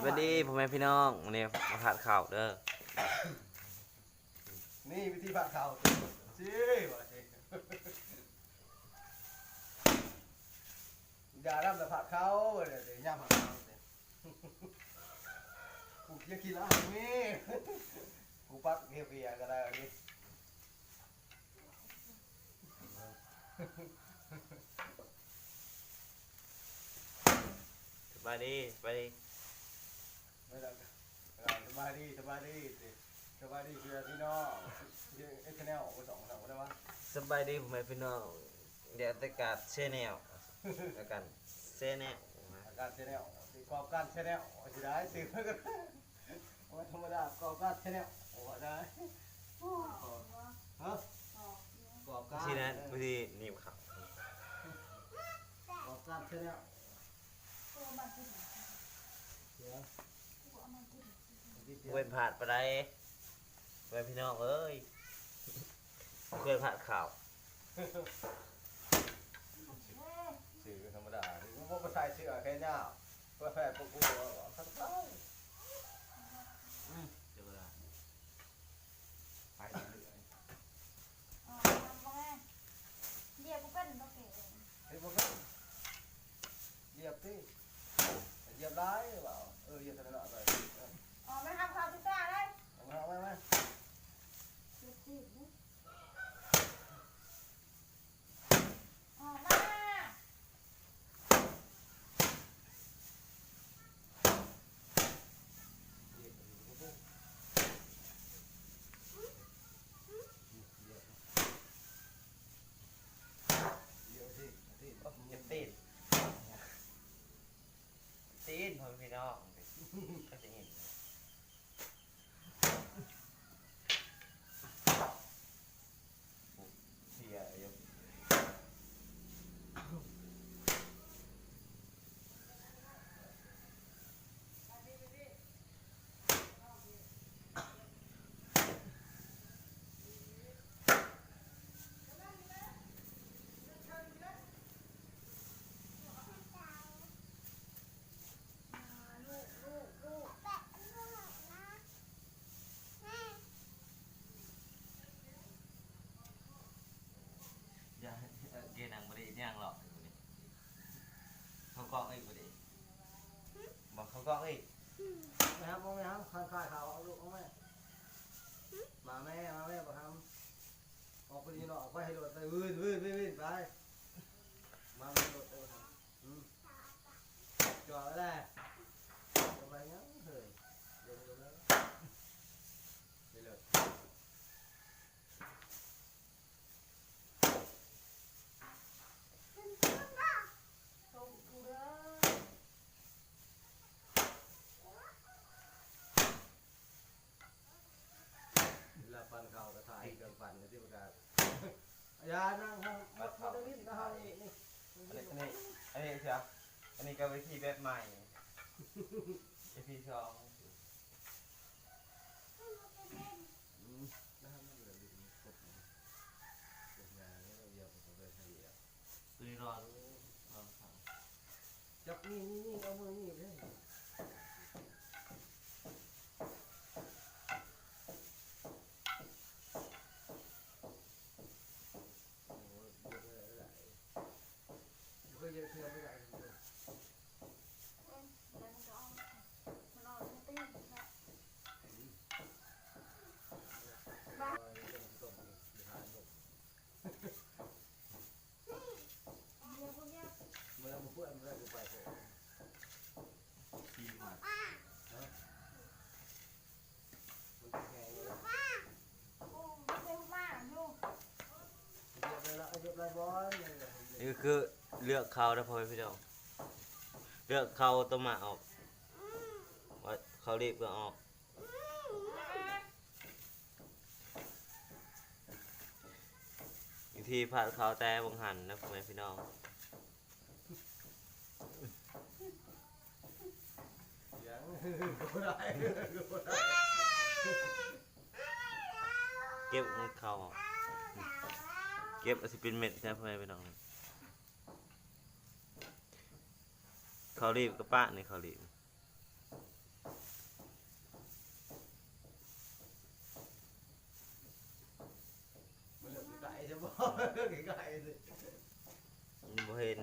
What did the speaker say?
วัสดีพ่อแม่พี่น้องวันนี้มาผัดข้าวเด้อ นี่วิธีผัดข้าวสิว่าสิอย่าทำแต่ผัดข้าวเดี๋ยวย่างผัดข้าวกูจะกินแล้วนี่กูปักเฮียก็ได้อันนี้สบายดีสบายดี ไม่ได้สบายดีสบายดีสบายดีคือพี่น้องเอ็กซ์แนลออกไป2 3ได้ปะ สบายดีพ่อแม่พี่น้องเดี๋ยวแต่การเชนแนลแล้วกันเชนแนล การแชนแนลกรอบการแชนแนลจะได้ตื่นมากันวันธรรมดากรอบการแชนแนลโอ้ได้ฮะกรอบการ ที่นั้นวิธีนิ่มข้าว กรอบการแชนแนล เว้นผัดไปได้พ่อแม่พี่น้องเอ้ยเคยผัดข้าว สื่อธรรมดาพวกภาษาเสือแค่เนี้ยเพื่อแพ้พวกกูทั้งท้าย เดี๋ยวเวลา ไปเรื่อย เดี๋ยวกูเป็นตัวเก๋ เฮ้ยพวกนั้นเหยียบที่เหยียบได้หรือเปล่าเหยียบทะเลหน่อยไป อ๋อไม่ทำข้าวที่ตาได้ เอาไหม เดี๋ยวจีบดิอ๋อมา เหยียบพวกกูเหยียบที่ เก็บตีนตีนพ่อแม่พี่น้องก็จะเห็นเสียอยู่ ลูกแปะลูกนะแม่ อย่าเกนังบริย่างหรอกเขากล้องอีกบริบอกเขากล้องอีก ไม่ครับไม่ครับข้างเขาเอาลูกเอาแม่มาแม่บอกทำออกไปดีเนาะไปให้รถไปวิ่งไปมาไม่รถไปทำจอดแล้วแหละจะไปงั้นเฮ้ยเดี๋ยวแล้วไปเลย ส่งกูเด้อ เวลาปั่นเข่ากระถ่ายเครื่องปั่นที่ประกาศยานั่งครับมาตรงนี้นะครับนี่ อันนี้เชียวอันนี้ก็วิธีแบบใหม่วิธีสอง นะครับนั่นเลยกดงานแล้วเราเยี่ยมเขาไปทะเล ตัวนี้รอครับ จับนี่เอามือนี่เลย ก็เยอะเทียมไม่ได้ แล้วมันก็เอามันเอาในตีนนะ เดี๋ยวพวกเนี้ย เมื่อมาพูดอะไรกูไปเถอะ ทีหมัด มันแข็งเลย โอ้เร็วมากลูก เรียบร้อยบอย นี่คือเลือกเขาแล้วพอพี่น้องเลือกเขาตัวมาออกว่าเขารีบก็ออกวิธีผัดเขาแต่บงหันนะพ่อแม่พี่น้อง ยังกูได้กูได้ เก็บเขาออกเก็บอาสิเป็นเม็ดใช่พ่อแม่พี่น้องเขารีบกับป้าในเขารีบ เรื่องไก่สิ บ่เห็น